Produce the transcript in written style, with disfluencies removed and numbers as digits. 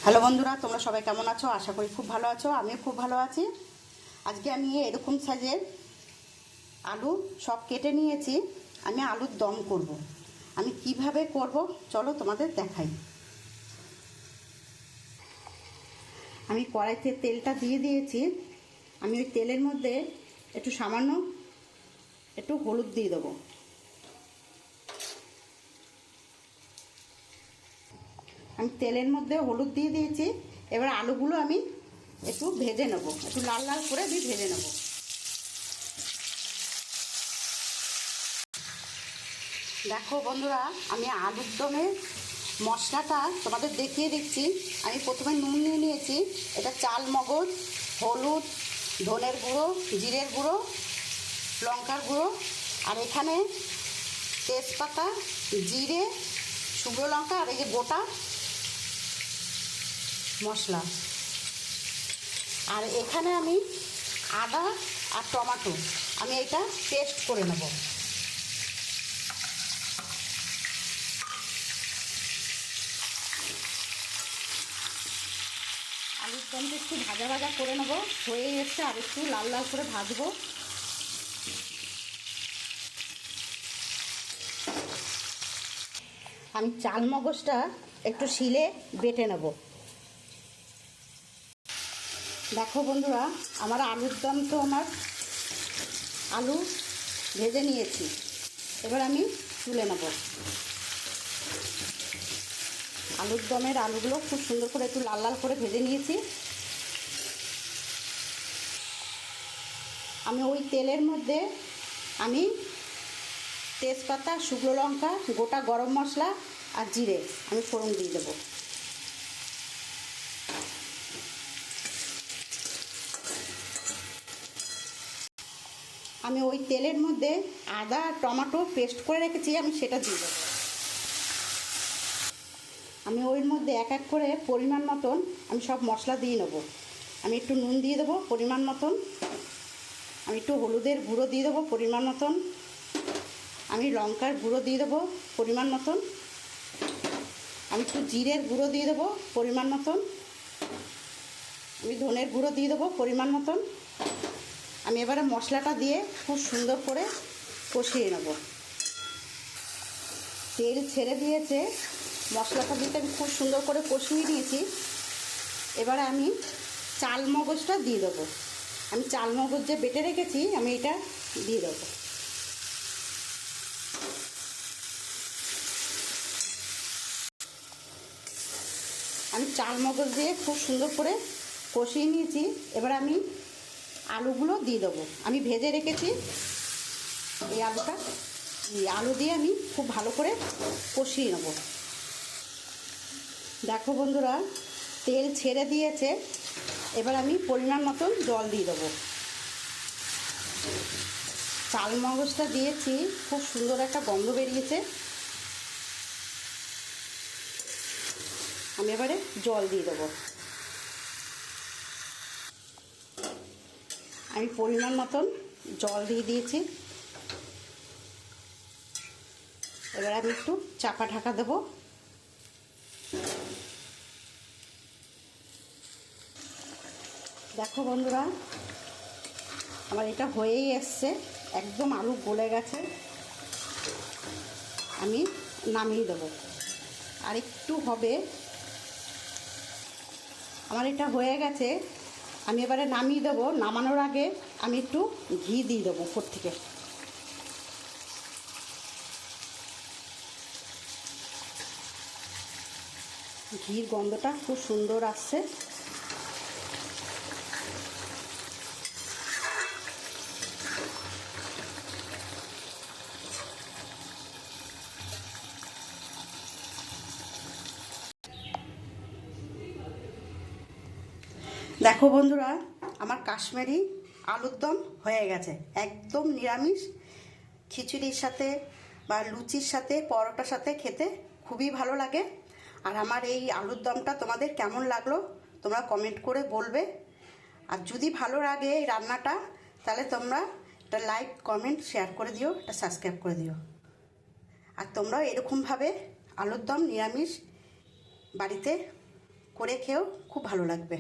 Hello বন্ধুরা, তোমরা সবাই কেমন আছো? আশা করি খুব ভালো আছো। আমিও খুব ভালো আছি। আজকে আমি এরকম সাইজের আলু সব কেটে নিয়েছি। আমি আলুর দম করব। আমি কিভাবে করব চলো তোমাদের দেখাই। আমি কড়াইতে তেলটা দিয়ে দিয়েছি। আমি ওই তেলের মধ্যে একটু সামান্য একটু হলুদ দিয়ে দেবো। আমি তেলের মধ্যে হলুদ দিয়ে দিয়েছি। এবার আলুগুলো আমি একটু ভেজে নেব, একটু লাল লাল করে আমি ভেজে নেব। দেখো বন্ধুরা, আমি আলুর দমের মশলাটা তোমাদের দেখিয়ে দিচ্ছি। আমি প্রথমে নুন নিয়ে নিয়েছি। এটা চাল মগজ, হলুদ, ধনের গুঁড়ো, জিরের গুঁড়ো, লঙ্কার গুঁড়ো, আর এখানে তেজপাতা, জিরে, শুকনো লঙ্কা, আর এই যে গোটা মশলা। আর এখানে আমি আদা আর টমেটো আমি এটা পেস্ট করে নেব। আলুর দমটা একটু ভাজা ভাজা করে নেব। হয়ে এসছে, আর একটু লাল লাল করে ভাজবো। আমি চাল মগজটা একটু শিলে বেটে নেব। দেখো বন্ধুরা, আমার আলুর দম তো আলু ভেজে নিয়েছি। এবার আমি তুলে নেব। আলুর দমের আলুগুলো খুব সুন্দর করে একটু লাল লাল করে ভেজে নিয়েছি। আমি ওই তেলের মধ্যে আমি তেজপাতা, শুকনো লঙ্কা, গোটা গরম মশলা আর জিরে আমি ফোড়ন দিয়ে দেবো। আমি ওই তেলের মধ্যে আদা আর টমেটো পেস্ট করে রেখেছি, আমি সেটা দিয়ে দেবো। আমি ওর মধ্যে এক এক করে পরিমাণ মতন আমি সব মশলা দিয়ে নেব। আমি একটু নুন দিয়ে দেবো পরিমাণ মতন। আমি একটু হলুদের গুঁড়ো দিয়ে দেবো পরিমাণ মতন। আমি লঙ্কার গুঁড়ো দিয়ে দেবো পরিমাণ মতন। আমি একটু জিরের গুঁড়ো দিয়ে দেবো পরিমাণ মতন। আমি ধনের গুঁড়ো দিয়ে দেবো পরিমাণ মতন। আমি এবারে মশলাটা দিয়ে খুব সুন্দর করে কষিয়ে নেব। তেল ছেড়ে দিয়েছে, মশলাটা দিতে আমি খুব সুন্দর করে কষিয়ে নিয়েছি। এবারে আমি চাল মগজটা দিয়ে দেবো। আমি চাল মগজ যে বেটে রেখেছি আমি এটা দিয়ে দেবো। আমি চাল মগজ দিয়ে খুব সুন্দর করে কষিয়ে নিয়েছি। এবার আমি আলুগুলো দিয়ে দেবো। আমি ভেজে রেখেছি এই আলুটা। এই আলু দিয়ে আমি খুব ভালো করে কষিয়ে নেব। দেখো বন্ধুরা, তেল ছেড়ে দিয়েছে। এবার আমি পরিমাণ মতন জল দিয়ে দেবো। চাল মগজটা দিয়েছি, খুব সুন্দর একটা গন্ধ বেরিয়েছে। আমি এবারে জল দিয়ে দেবো। আমি পরিমাণ মতন জল দিয়ে দিয়েছি। এবার আমি একটু চাপা ঢাকা দেবো। দেখো বন্ধুরা, আমার এটা হয়েই এসছে, একদম আলু গলে গেছে। আমি নামিয়ে দেবো। আর একটু হবে। আমার এটা হয়ে গেছে, আমি এবারে নামিয়ে দেবো। নামানোর আগে আমি একটু ঘি দিয়ে দেবো উপর থেকে। ঘির গন্ধটা খুব সুন্দর আসছে। দেখো বন্ধুরা, আমার কাশ্মীরি আলুর দম হয়ে গেছে। একদম নিরামিষ, খিচুড়ির সাথে বা লুচির সাথে, পরোটার সাথে খেতে খুবই ভালো লাগে। আর আমার এই আলুর দমটা তোমাদের কেমন লাগলো তোমরা কমেন্ট করে বলবে। আর যদি ভালো লাগে এই রান্নাটা, তাহলে তোমরা একটা লাইক, কমেন্ট, শেয়ার করে দিও, একটা সাবস্ক্রাইব করে দিও। আর তোমরাও এরকমভাবে আলুর দম নিরামিষ বাড়িতে করে খেয়েও খুব ভালো লাগবে।